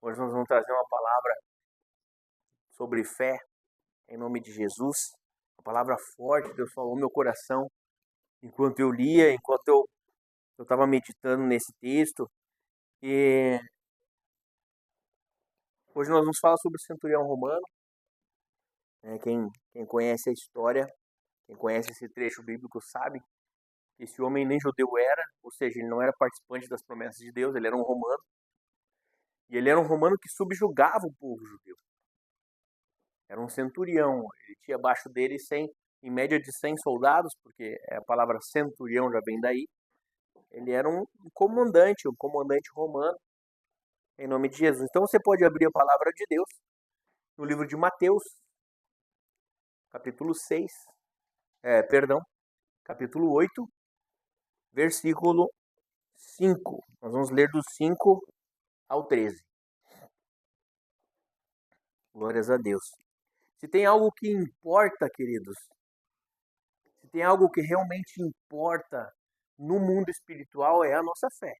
Hoje nós vamos trazer uma palavra sobre fé, em nome de Jesus. Uma palavra forte, Deus falou no meu coração, enquanto eu lia, enquanto eu estava meditando nesse texto. E hoje nós vamos falar sobre o centurião romano. Quem conhece a história, quem conhece esse trecho bíblico sabe que esse homem nem judeu era, ou seja, ele não era participante das promessas de Deus, ele era um romano. E ele era um romano que subjugava o povo judeu. Era um centurião, ele tinha abaixo dele em média de 100 soldados, porque a palavra centurião já vem daí. Ele era um comandante romano, em nome de Jesus. Então você pode abrir a palavra de Deus no livro de Mateus, capítulo 6, capítulo 8, versículo 5. Nós vamos ler do 5 ao 13. Glórias a Deus. Se tem algo que importa, queridos, se tem algo que realmente importa no mundo espiritual, é a nossa fé.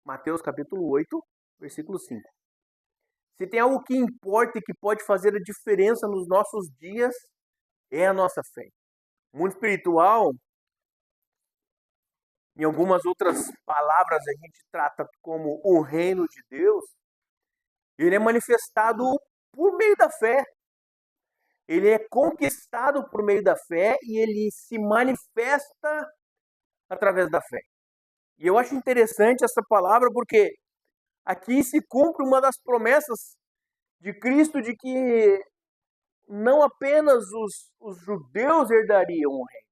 Mateus capítulo 8, versículo 5. Se tem algo que importa e que pode fazer a diferença nos nossos dias, é a nossa fé. O mundo espiritual, em algumas outras palavras, a gente trata como o reino de Deus. Ele é manifestado por meio da fé. Ele é conquistado por meio da fé e ele se manifesta através da fé. E eu acho interessante essa palavra porque aqui se cumpre uma das promessas de Cristo de que não apenas os judeus herdariam o reino,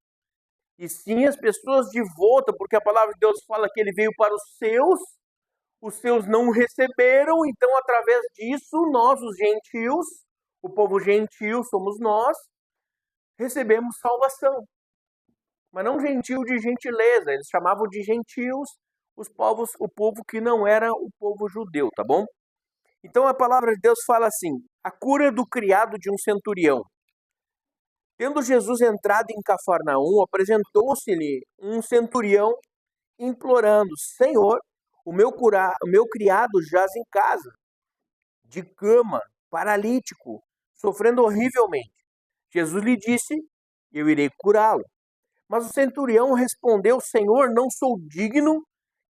e sim as pessoas de volta, porque a palavra de Deus fala que ele veio para os seus não o receberam, então através disso nós, os gentios, o povo gentil somos nós, recebemos salvação. Mas não gentil de gentileza, eles chamavam de gentios o povo que não era o povo judeu, tá bom? Então a palavra de Deus fala assim: a cura do criado de um centurião. Tendo Jesus entrado em Cafarnaum, apresentou-se-lhe um centurião implorando: Senhor, o meu criado jaz em casa, de cama, paralítico, sofrendo horrivelmente. Jesus lhe disse: eu irei curá-lo. Mas o centurião respondeu: Senhor, não sou digno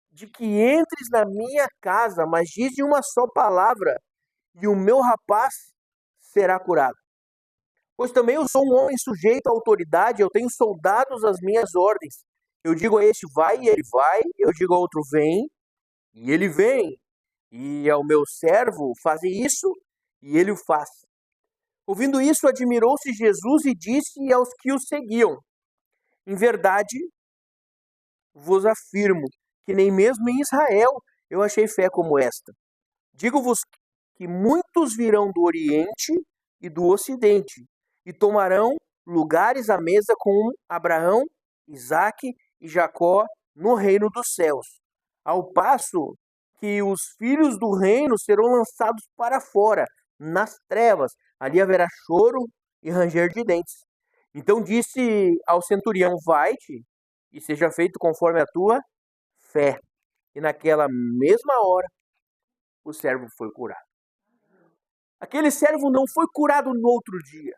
de que entres na minha casa, mas dize uma só palavra, e o meu rapaz será curado. Pois também eu sou um homem sujeito à autoridade, eu tenho soldados às minhas ordens. Eu digo a este, vai, e ele vai. Eu digo ao outro, vem, e ele vem. E ao meu servo, faze isso, e ele o faz. Ouvindo isso, admirou-se Jesus e disse aos que o seguiam: em verdade, vos afirmo que nem mesmo em Israel eu achei fé como esta. Digo-vos que muitos virão do Oriente e do Ocidente e tomarão lugares à mesa com Abraão, Isaque e Jacó no reino dos céus, ao passo que os filhos do reino serão lançados para fora, nas trevas. Ali haverá choro e ranger de dentes. Então disse ao centurião: vai-te e seja feito conforme a tua fé. E naquela mesma hora, o servo foi curado. Aquele servo não foi curado no outro dia.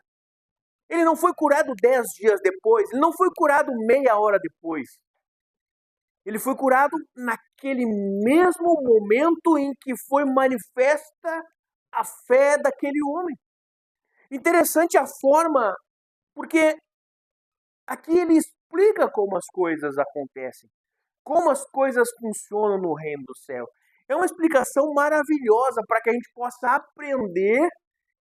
Ele não foi curado 10 dias depois. Ele não foi curado meia hora depois. Ele foi curado naquele mesmo momento em que foi manifesta a fé daquele homem. Interessante a forma, porque aqui ele explica como as coisas acontecem, como as coisas funcionam no reino do céu. É uma explicação maravilhosa para que a gente possa aprender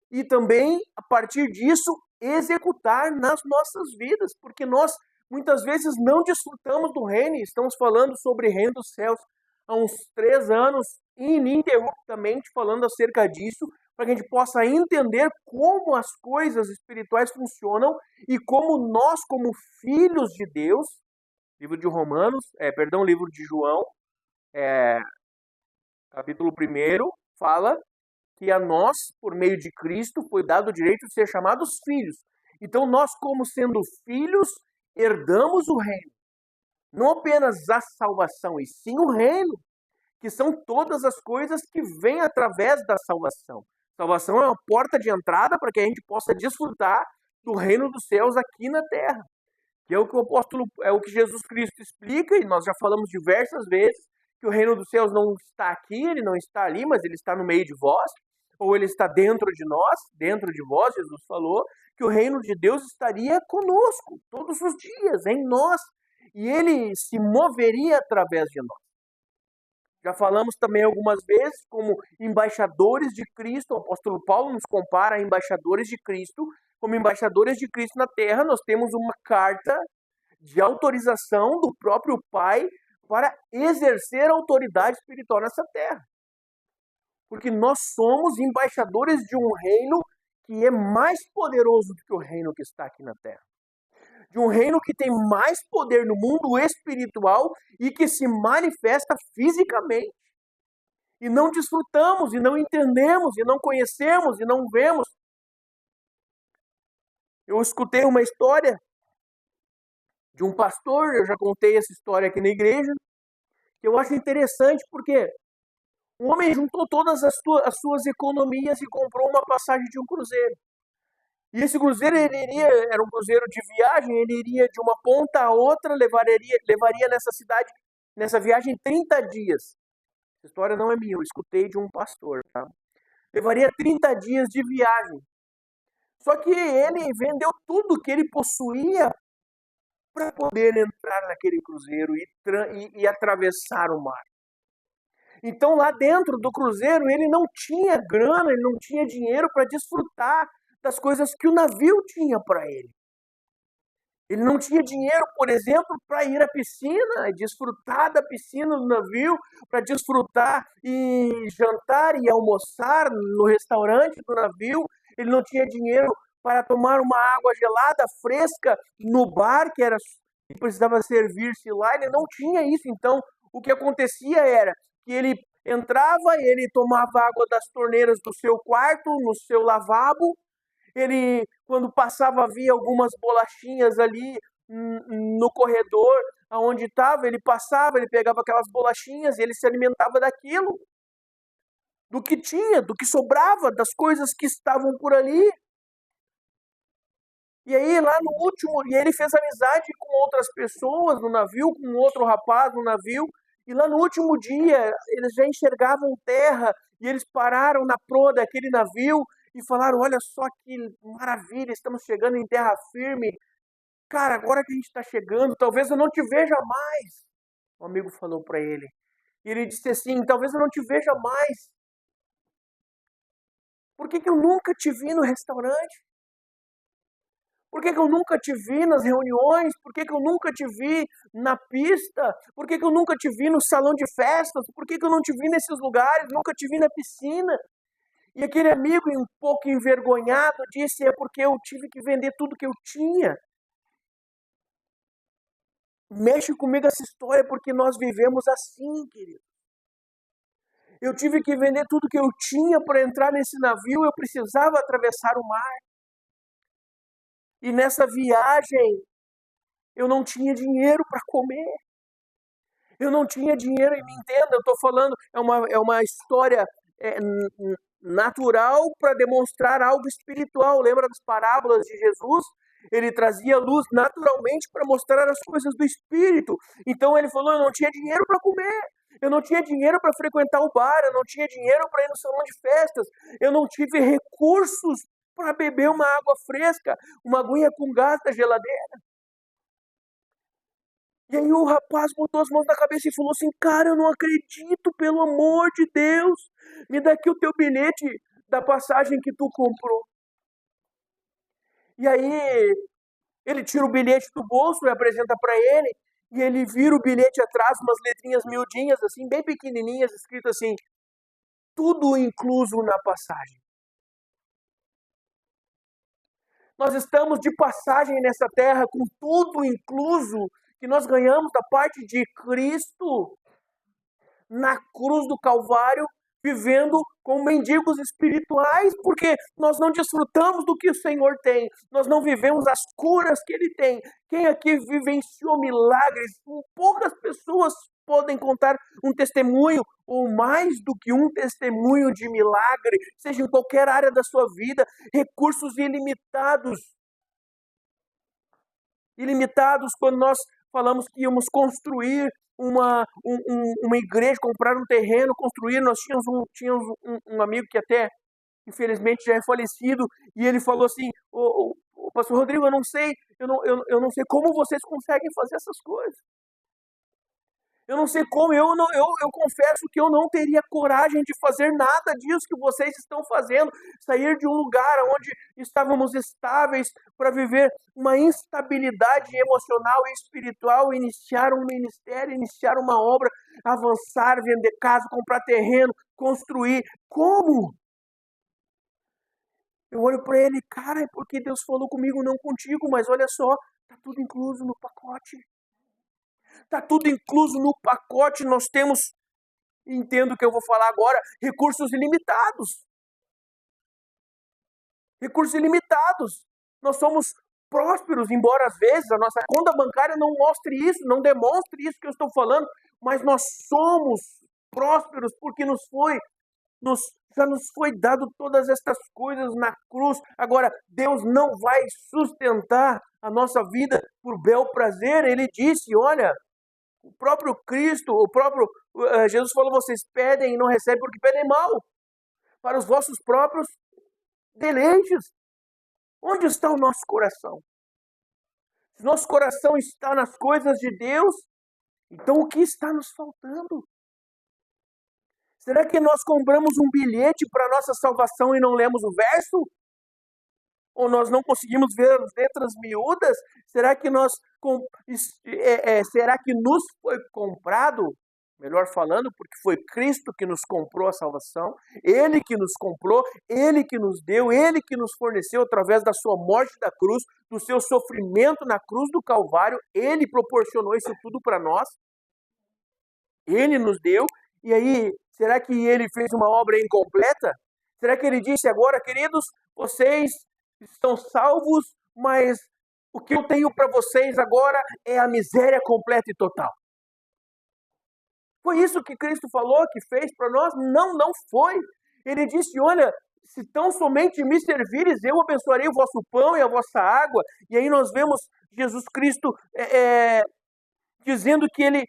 e também, a partir disso, executar nas nossas vidas, porque nós muitas vezes não desfrutamos do reino. Estamos falando sobre o reino dos céus há uns 3 anos, ininterruptamente falando acerca disso, para que a gente possa entender como as coisas espirituais funcionam e como nós, como filhos de Deus, livro de João, capítulo 1, fala que a nós, por meio de Cristo, foi dado o direito de ser chamados filhos. Então nós, como sendo filhos, herdamos o reino. Não apenas a salvação, e sim o reino. que são todas as coisas que vêm através da salvação. Salvação é uma porta de entrada para que a gente possa desfrutar do reino dos céus aqui na terra. Que é o que o que Jesus Cristo explica, e nós já falamos diversas vezes, que o reino dos céus não está aqui, ele não está ali, mas ele está no meio de vós, ou ele está dentro de nós, dentro de vós, Jesus falou, que o reino de Deus estaria conosco, todos os dias, em nós, e ele se moveria através de nós. Já falamos também algumas vezes como embaixadores de Cristo, o apóstolo Paulo nos compara a embaixadores de Cristo. Como embaixadores de Cristo na terra, nós temos uma carta de autorização do próprio Pai para exercer a autoridade espiritual nessa terra. Porque nós somos embaixadores de um reino que é mais poderoso do que o reino que está aqui na terra. De um reino que tem mais poder no mundo espiritual e que se manifesta fisicamente. E não desfrutamos, e não entendemos, e não conhecemos, e não vemos. Eu escutei uma história de um pastor, eu já contei essa história aqui na igreja, que eu acho interessante porque o homem juntou todas as suas economias e comprou uma passagem de um cruzeiro. E esse cruzeiro era um cruzeiro de viagem, ele iria de uma ponta a outra, levaria nessa viagem 30 dias. Essa história não é minha, eu escutei de um pastor. Tá? Levaria 30 dias de viagem. Só que ele vendeu tudo que ele possuía para poder entrar naquele cruzeiro e atravessar o mar. Então lá dentro do cruzeiro ele não tinha grana, ele não tinha dinheiro para desfrutar das coisas que o navio tinha para ele. Ele não tinha dinheiro, por exemplo, para ir à piscina, desfrutar da piscina do navio, para desfrutar e jantar e almoçar no restaurante do navio. Ele não tinha dinheiro para tomar uma água gelada, fresca, no bar, que precisava servir-se lá. Ele não tinha isso. Então, o que acontecia era que ele entrava, ele tomava água das torneiras do seu quarto, no seu lavabo. Ele, quando passava, via algumas bolachinhas ali no corredor onde estava, ele passava, ele pegava aquelas bolachinhas e ele se alimentava daquilo, do que tinha, do que sobrava, das coisas que estavam por ali. E aí, lá no último, e ele fez amizade com outras pessoas no navio, com outro rapaz no navio, e lá no último dia, eles já enxergavam terra, e eles pararam na proa daquele navio, e falaram, olha só que maravilha, estamos chegando em terra firme. Cara, agora que a gente está chegando, talvez eu não te veja mais. Um amigo falou para ele. E ele disse assim, talvez eu não te veja mais. Por que eu nunca te vi no restaurante? Por que eu nunca te vi nas reuniões? Por que eu nunca te vi na pista? Por que eu nunca te vi no salão de festas? Por que eu não te vi nesses lugares? Nunca te vi na piscina? E aquele amigo, um pouco envergonhado, disse, é porque eu tive que vender tudo que eu tinha. Mexe comigo essa história, porque nós vivemos assim, querido. Eu tive que vender tudo que eu tinha para entrar nesse navio, eu precisava atravessar o mar. E nessa viagem, eu não tinha dinheiro para comer. Eu não tinha dinheiro, e me entenda, eu estou falando, é uma história natural para demonstrar algo espiritual. Lembra das parábolas de Jesus? Ele trazia luz naturalmente para mostrar as coisas do Espírito. Então ele falou, eu não tinha dinheiro para comer, eu não tinha dinheiro para frequentar o bar, eu não tinha dinheiro para ir no salão de festas, eu não tive recursos para beber uma água fresca, uma aguinha com gás da geladeira. E aí o rapaz botou as mãos na cabeça e falou assim, cara, eu não acredito, pelo amor de Deus, me dá aqui o teu bilhete da passagem que tu comprou. E aí ele tira o bilhete do bolso e apresenta para ele, e ele vira o bilhete atrás, umas letrinhas miudinhas, assim, bem pequenininhas, escrito assim, tudo incluso na passagem. Nós estamos de passagem nessa terra com tudo incluso que nós ganhamos da parte de Cristo na cruz do Calvário, vivendo como mendigos espirituais, porque nós não desfrutamos do que o Senhor tem, nós não vivemos as curas que Ele tem. Quem aqui vivenciou milagres? Poucas pessoas podem contar um testemunho, ou mais do que um testemunho de milagre, seja em qualquer área da sua vida, recursos ilimitados. Ilimitados quando nós falamos que íamos construir uma igreja, comprar um terreno, construir. Nós tínhamos um amigo que até, infelizmente, já é falecido, e ele falou assim, o pastor Rodrigo, eu não sei como vocês conseguem fazer essas coisas. Eu não sei como, eu confesso que eu não teria coragem de fazer nada disso que vocês estão fazendo, sair de um lugar onde estávamos estáveis para viver uma instabilidade emocional e espiritual, iniciar um ministério, iniciar uma obra, avançar, vender casa, comprar terreno, construir. Como? Eu olho para ele, cara, é porque Deus falou comigo, não contigo, mas olha só, está tudo incluso no pacote. Está tudo incluso no pacote, nós temos, entendo o que eu vou falar agora, recursos ilimitados. Recursos ilimitados. Nós somos prósperos, embora às vezes a nossa conta bancária não mostre isso, não demonstre isso que eu estou falando, mas nós somos prósperos porque já nos foi dado todas estas coisas na cruz. Agora, Deus não vai sustentar a nossa vida por bel prazer. Ele disse, olha, o próprio Cristo, Jesus falou, vocês pedem e não recebem porque pedem mal, para os vossos próprios deleites. Onde está o nosso coração? Se nosso coração está nas coisas de Deus, então o que está nos faltando? Será que nós compramos um bilhete para a nossa salvação e não lemos o verso? Ou nós não conseguimos ver as letras miúdas? Será que será que nos foi comprado? Melhor falando, porque foi Cristo que nos comprou a salvação, Ele que nos comprou, Ele que nos deu, Ele que nos forneceu através da sua morte da cruz, do seu sofrimento na cruz do Calvário, Ele proporcionou isso tudo para nós, Ele nos deu, e aí, será que Ele fez uma obra incompleta? Será que Ele disse agora, queridos, vocês estão salvos, mas o que eu tenho para vocês agora é a miséria completa e total? Foi isso que Cristo falou, que fez para nós? Não, não foi. Ele disse, olha, se tão somente me servires, eu abençoarei o vosso pão e a vossa água. E aí nós vemos Jesus Cristo dizendo que ele,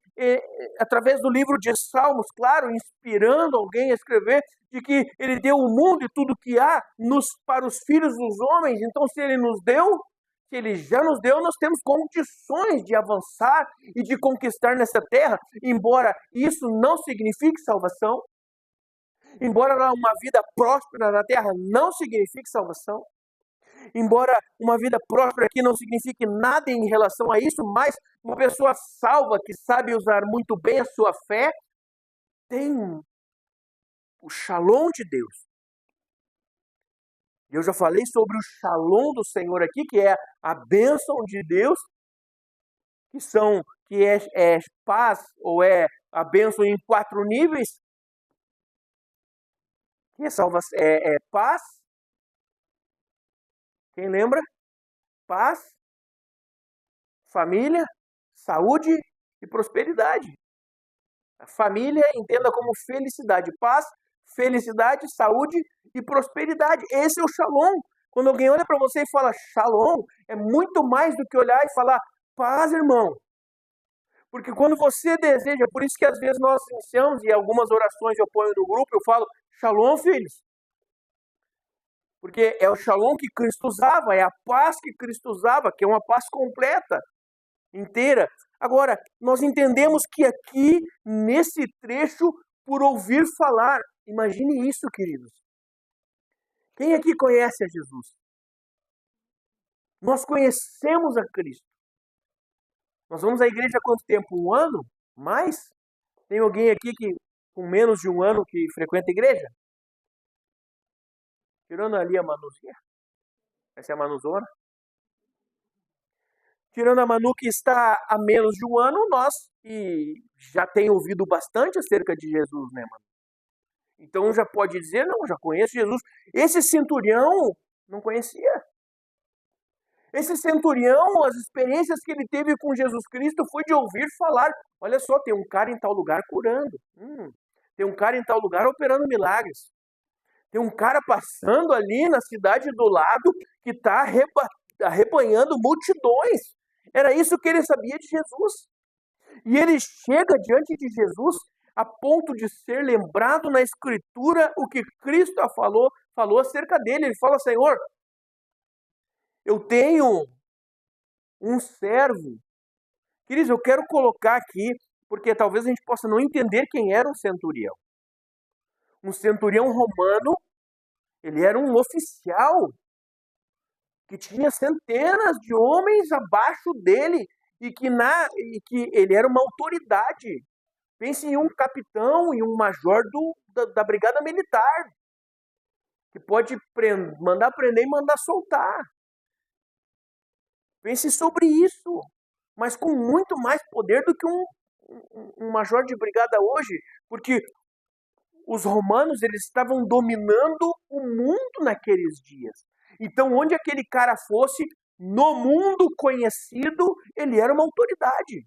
através do livro de Salmos, claro, inspirando alguém a escrever, de que ele deu o mundo e tudo que há para os filhos dos homens. Então, se ele nos deu, se ele já nos deu, nós temos condições de avançar e de conquistar nessa terra, embora isso não signifique salvação, embora uma vida próspera na terra não signifique salvação, embora uma vida próspera aqui não signifique nada em relação a isso, mas uma pessoa salva, que sabe usar muito bem a sua fé, tem o shalom de Deus. Eu já falei sobre o shalom do Senhor aqui, que é a bênção de Deus, que é paz, ou é a bênção em 4 níveis, que é paz. Quem lembra? Paz, família, saúde e prosperidade. A família entenda como felicidade, paz, felicidade, saúde e prosperidade. Esse é o shalom. Quando alguém olha para você e fala shalom, é muito mais do que olhar e falar paz, irmão. Porque quando você deseja, por isso que às vezes nós iniciamos, e algumas orações eu ponho no grupo, eu falo shalom, filhos. Porque é o shalom que Cristo usava, é a paz que Cristo usava, que é uma paz completa, inteira. Agora, nós entendemos que aqui, nesse trecho, por ouvir falar, imagine isso, queridos. Quem aqui conhece a Jesus? Nós conhecemos a Cristo. Nós vamos à igreja há quanto tempo? 1 ano? Mais? Tem alguém aqui que com menos de 1 ano que frequenta a igreja? Tirando ali a Manuzinha. Essa é a Manuzona. Tirando a Manu que está há menos de 1 ano, nós e já tem ouvido bastante acerca de Jesus, né, Manu? Então já pode dizer, não, já conheço Jesus. Esse centurião não conhecia. Esse centurião, as experiências que ele teve com Jesus Cristo foi de ouvir falar. Olha só, tem um cara em tal lugar curando. Tem um cara em tal lugar operando milagres. Tem um cara passando ali na cidade do lado que está arrebanhando multidões. Era isso que ele sabia de Jesus. E ele chega diante de Jesus a ponto de ser lembrado na Escritura o que Cristo falou acerca dele. Ele fala, Senhor, eu tenho um servo. Queridos, eu quero colocar aqui, porque talvez a gente possa não entender quem era um centurião. Um centurião romano, ele era um oficial que tinha centenas de homens abaixo dele e que ele era uma autoridade. Pense em um capitão e um major da brigada militar, que pode mandar prender e mandar soltar. Pense sobre isso, mas com muito mais poder do que um major de brigada hoje, porque os romanos eles estavam dominando o mundo naqueles dias. Então, onde aquele cara fosse, no mundo conhecido, ele era uma autoridade.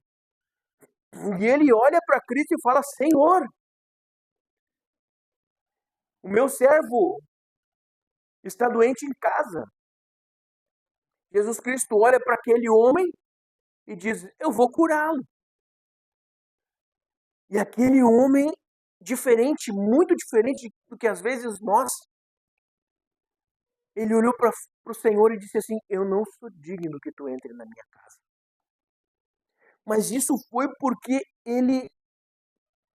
E ele olha para Cristo e fala, Senhor, o meu servo está doente em casa. Jesus Cristo olha para aquele homem e diz, eu vou curá-lo. E aquele homem, diferente, muito diferente do que às vezes nós, ele olhou para o Senhor e disse assim, eu não sou digno que tu entre na minha casa. Mas isso foi porque ele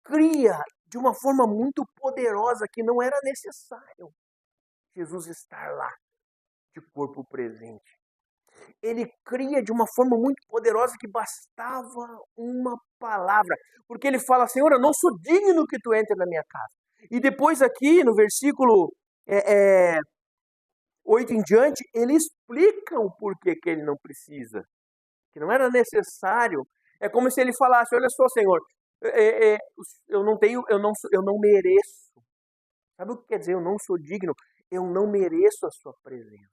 cria de uma forma muito poderosa que não era necessário Jesus estar lá de corpo presente. Ele cria de uma forma muito poderosa que bastava uma palavra. Porque ele fala, Senhor, eu não sou digno que tu entre na minha casa. E depois aqui, no versículo 8 em diante, ele explica o porquê que ele não precisa. Que não era necessário. É como se ele falasse, olha só, Senhor, eu não mereço. Sabe o que quer dizer? Eu não sou digno. Eu não mereço a sua presença.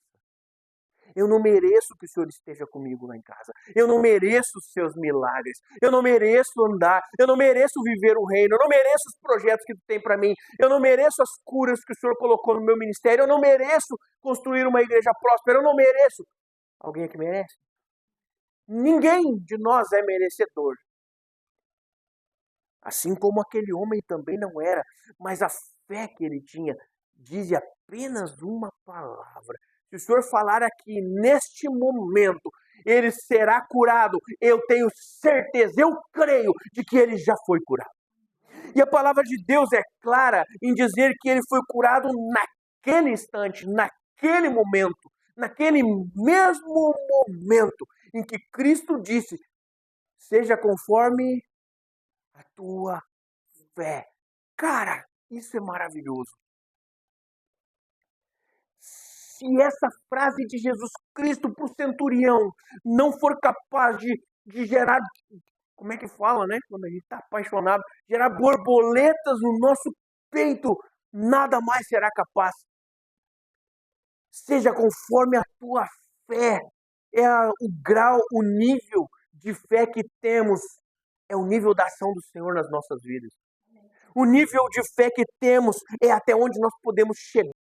Eu não mereço que o Senhor esteja comigo lá em casa. Eu não mereço os seus milagres. Eu não mereço andar. Eu não mereço viver o reino. Eu não mereço os projetos que tu tem para mim. Eu não mereço as curas que o Senhor colocou no meu ministério. Eu não mereço construir uma igreja próspera. Eu não mereço. Alguém aqui merece? Ninguém de nós é merecedor. Assim como aquele homem também não era. Mas a fé que ele tinha diz apenas uma palavra. Se o Senhor falar aqui, neste momento, ele será curado, eu tenho certeza, eu creio de que ele já foi curado. E a palavra de Deus é clara em dizer que ele foi curado naquele instante, naquele momento, naquele mesmo momento em que Cristo disse, seja conforme a tua fé. Cara, isso é maravilhoso. Se essa frase de Jesus Cristo para o centurião não for capaz de gerar, como é que fala, né? Quando a gente está apaixonado, gerar borboletas no nosso peito, nada mais será capaz. Seja conforme a tua fé. O grau, o nível de fé que temos, é o nível da ação do Senhor nas nossas vidas. O nível de fé que temos é até onde nós podemos chegar.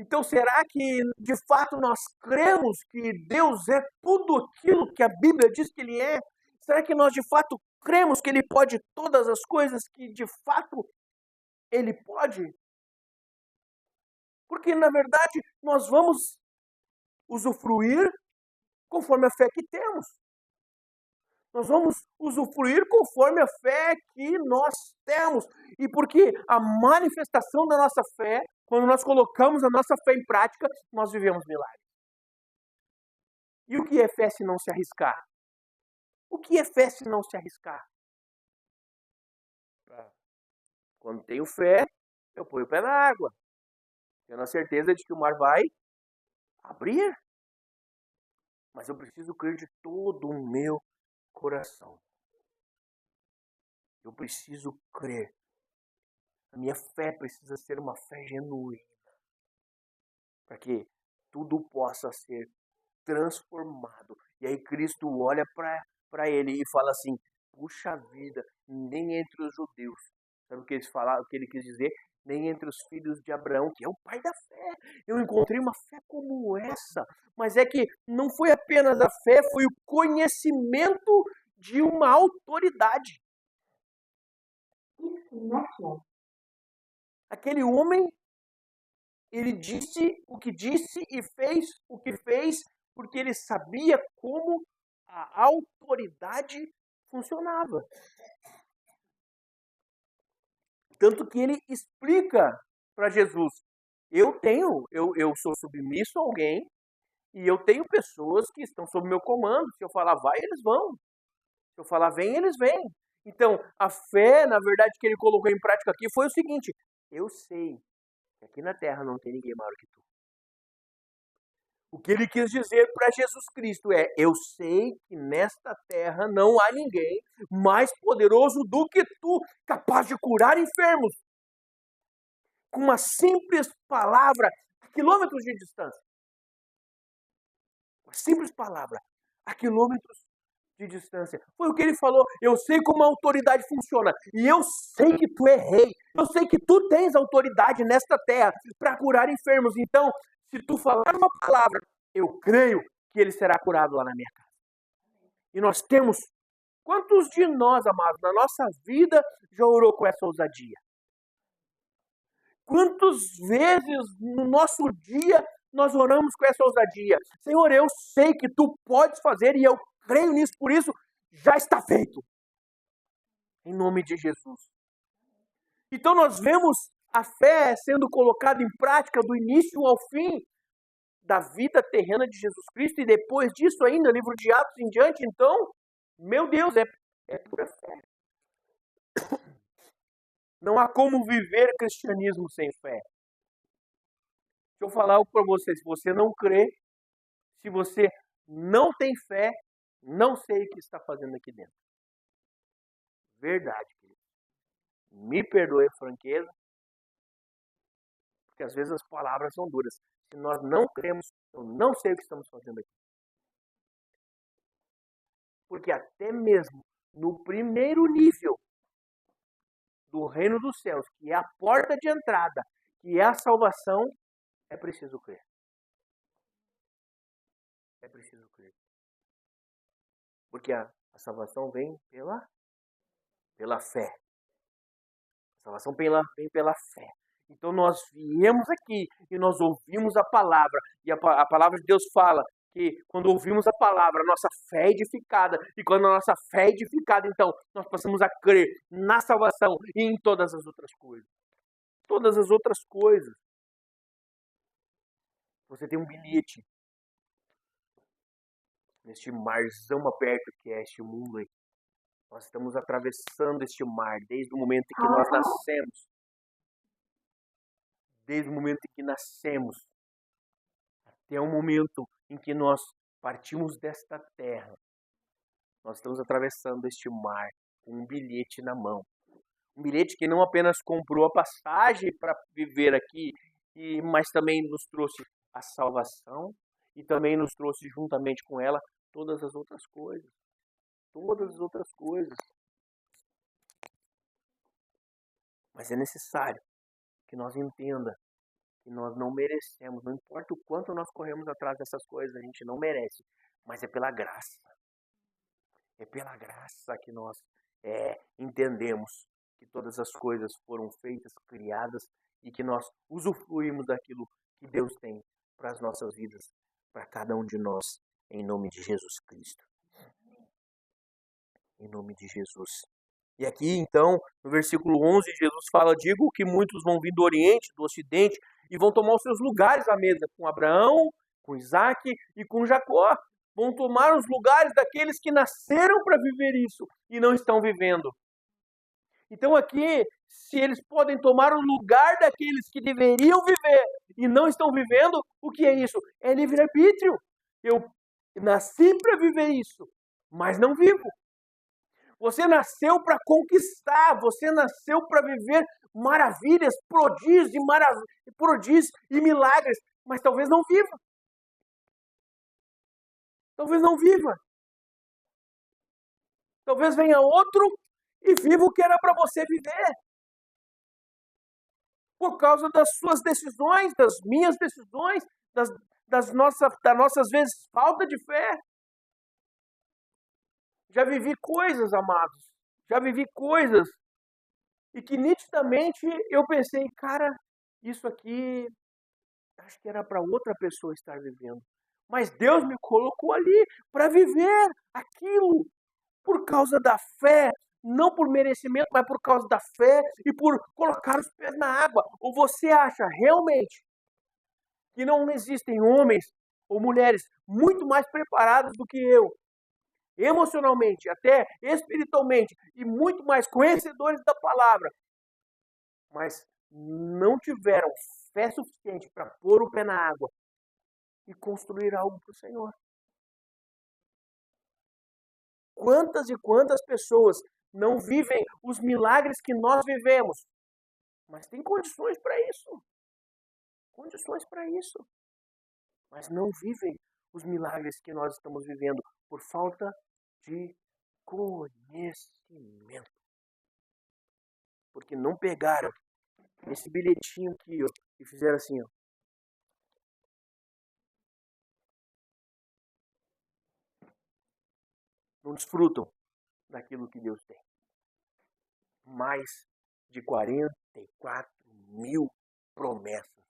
Então, será que de fato nós cremos que Deus é tudo aquilo que a Bíblia diz que Ele é? Será que nós de fato cremos que Ele pode todas as coisas que de fato Ele pode? Porque, na verdade, nós vamos usufruir conforme a fé que temos. Nós vamos usufruir conforme a fé que nós temos. E porque a manifestação da nossa fé, quando nós colocamos a nossa fé em prática, nós vivemos milagres. E o que é fé se não se arriscar? O que é fé se não se arriscar? Quando tenho fé, eu ponho o pé na água. Tendo a certeza de que o mar vai abrir. Mas eu preciso crer de todo o meu coração. Eu preciso crer A minha fé precisa ser uma fé genuína, para que tudo possa ser transformado. E aí Cristo olha para ele e fala assim: puxa vida, nem entre os judeus. Sabe o que o que ele quis dizer? Nem entre os filhos de Abraão, que é o pai da fé. Eu encontrei uma fé como essa. Mas é que não foi apenas a fé, foi o conhecimento de uma autoridade. Aquele homem, ele disse o que disse e fez o que fez, porque ele sabia como a autoridade funcionava. Tanto que ele explica para Jesus: eu sou submisso a alguém e eu tenho pessoas que estão sob meu comando. Se eu falar vai, eles vão. Se eu falar vem, eles vêm. Então, a fé, na verdade, que ele colocou em prática aqui foi o seguinte: eu sei que aqui na terra não tem ninguém maior que tu. O que ele quis dizer para Jesus Cristo é: eu sei que nesta terra não há ninguém mais poderoso do que tu, capaz de curar enfermos. Com uma simples palavra, a quilômetros de distância. Uma simples palavra, a quilômetros de distância. Foi o que ele falou: eu sei como a autoridade funciona. E eu sei que tu é rei. Eu sei que tu tens autoridade nesta terra para curar enfermos. Então, se tu falar uma palavra, eu creio que ele será curado lá na minha casa. E nós temos, quantos de nós, amados, na nossa vida já orou com essa ousadia? Quantas vezes no nosso dia nós oramos com essa ousadia? Senhor, eu sei que tu podes fazer e eu creio nisso, por isso já está feito. Em nome de Jesus. Então nós vemos a fé sendo colocada em prática do início ao fim da vida terrena de Jesus Cristo, e depois disso ainda, livro de Atos em diante. Então, meu Deus, é pura fé. Não há como viver cristianismo sem fé. Deixa eu falar algo para você: se você não crê, se você não tem fé, não sei o que está fazendo aqui dentro. Verdade, querido. Me perdoe a franqueza, porque às vezes as palavras são duras. Se nós não cremos, eu não sei o que estamos fazendo aqui. Porque até mesmo no primeiro nível do reino dos céus, que é a porta de entrada, que é a salvação, é preciso crer. É preciso crer. Porque a salvação vem pela fé. A salvação vem pela fé. Então nós viemos aqui e nós ouvimos a palavra. E a palavra de Deus fala que quando ouvimos a palavra, a nossa fé é edificada. E quando a nossa fé é edificada, então nós passamos a crer na salvação e em todas as outras coisas. Todas as outras coisas. Você tem um bilhete neste marzão aberto que é este mundo aí. Nós estamos atravessando este mar desde o momento em que nós nascemos. Desde o momento em que nascemos até o momento em que nós partimos desta terra. Nós estamos atravessando este mar com um bilhete na mão. Um bilhete que não apenas comprou a passagem para viver aqui, mas também nos trouxe a salvação e também nos trouxe juntamente com ela todas as outras coisas. Todas as outras coisas. Mas é necessário que nós entendamos que nós não merecemos. Não importa o quanto nós corremos atrás dessas coisas, a gente não merece. Mas é pela graça. É pela graça que nós entendemos que todas as coisas foram feitas, criadas, e que nós usufruímos daquilo que Deus tem para as nossas vidas, para cada um de nós, em nome de Jesus Cristo. Em nome de Jesus. E aqui, então, no versículo 11, Jesus fala: digo que muitos vão vir do Oriente, do Ocidente, e vão tomar os seus lugares à mesa, com Abraão, com Isaac e com Jacó. Vão tomar os lugares daqueles que nasceram para viver isso e não estão vivendo. Então aqui, se eles podem tomar o lugar daqueles que deveriam viver e não estão vivendo, o que é isso? É livre-arbítrio. Eu nasci para viver isso, mas não vivo. Você nasceu para conquistar, você nasceu para viver maravilhas, prodígios e milagres, mas talvez não viva. Talvez não viva. Talvez venha outro e viva o que era para você viver. Por causa das suas decisões, das minhas decisões, das nossas vezes falta de fé. Já vivi coisas, amados. Já vivi coisas. E que nitidamente eu pensei, cara, isso aqui acho que era para outra pessoa estar vivendo. Mas Deus me colocou ali para viver aquilo por causa da fé, não por merecimento, mas por causa da fé e por colocar os pés na água. Ou você acha realmente que não existem homens ou mulheres muito mais preparados do que eu, emocionalmente, até espiritualmente, e muito mais conhecedores da palavra, mas não tiveram fé suficiente para pôr o pé na água e construir algo para o Senhor? Quantas e quantas pessoas não vivem os milagres que nós vivemos, mas tem condições para isso. Condições para isso. Mas não vivem os milagres que nós estamos vivendo por falta de conhecimento. Porque não pegaram esse bilhetinho aqui, ó, e fizeram assim, ó. Não desfrutam daquilo que Deus tem. Mais de 44 mil promessas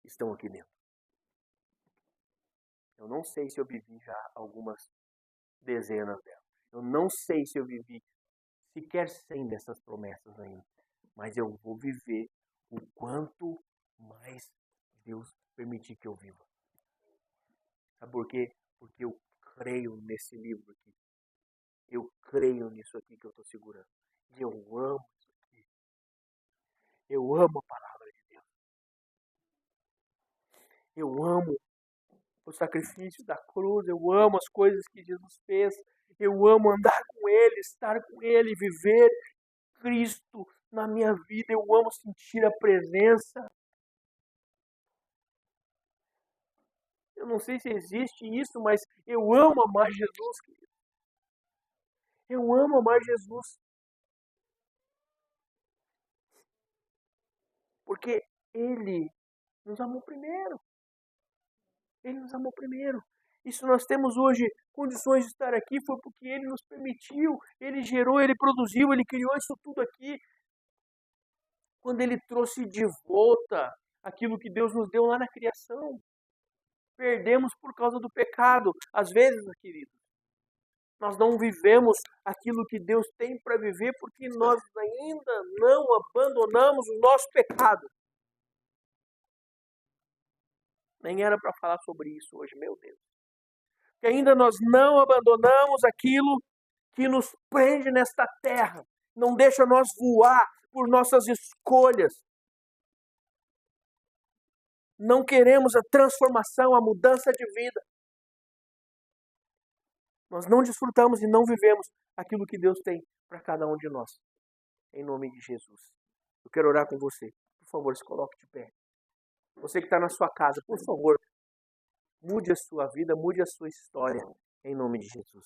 estão aqui dentro. Eu não sei se eu vivi já algumas dezenas delas. Eu não sei se eu vivi sequer 100 dessas promessas ainda. Mas eu vou viver o quanto mais Deus permitir que eu viva. Sabe por quê? Porque eu creio nesse livro aqui. Eu creio nisso aqui que eu estou segurando. E eu amo isso aqui. Eu amo a palavra de Deus. Eu amo o sacrifício da cruz. Eu amo as coisas que Jesus fez. Eu amo andar com Ele, estar com Ele, viver Cristo na minha vida. Eu amo sentir a presença. Eu não sei se existe isso, mas eu amo amar Jesus, querido. Eu amo amar Jesus. Porque Ele nos amou primeiro. Ele nos amou primeiro. E se nós temos hoje condições de estar aqui, foi porque Ele nos permitiu, Ele gerou, Ele produziu, Ele criou isso tudo aqui. Quando Ele trouxe de volta aquilo que Deus nos deu lá na criação. Perdemos por causa do pecado. Às vezes, querido, nós não vivemos aquilo que Deus tem para viver porque nós ainda não abandonamos o nosso pecado. Nem era para falar sobre isso hoje, meu Deus. Que ainda nós não abandonamos aquilo que nos prende nesta terra. Não deixa nós voar por nossas escolhas. Não queremos a transformação, a mudança de vida. Nós não desfrutamos e não vivemos aquilo que Deus tem para cada um de nós. Em nome de Jesus. Eu quero orar com você. Por favor, se coloque de pé. Você que está na sua casa, por favor, mude a sua vida, mude a sua história. Em nome de Jesus.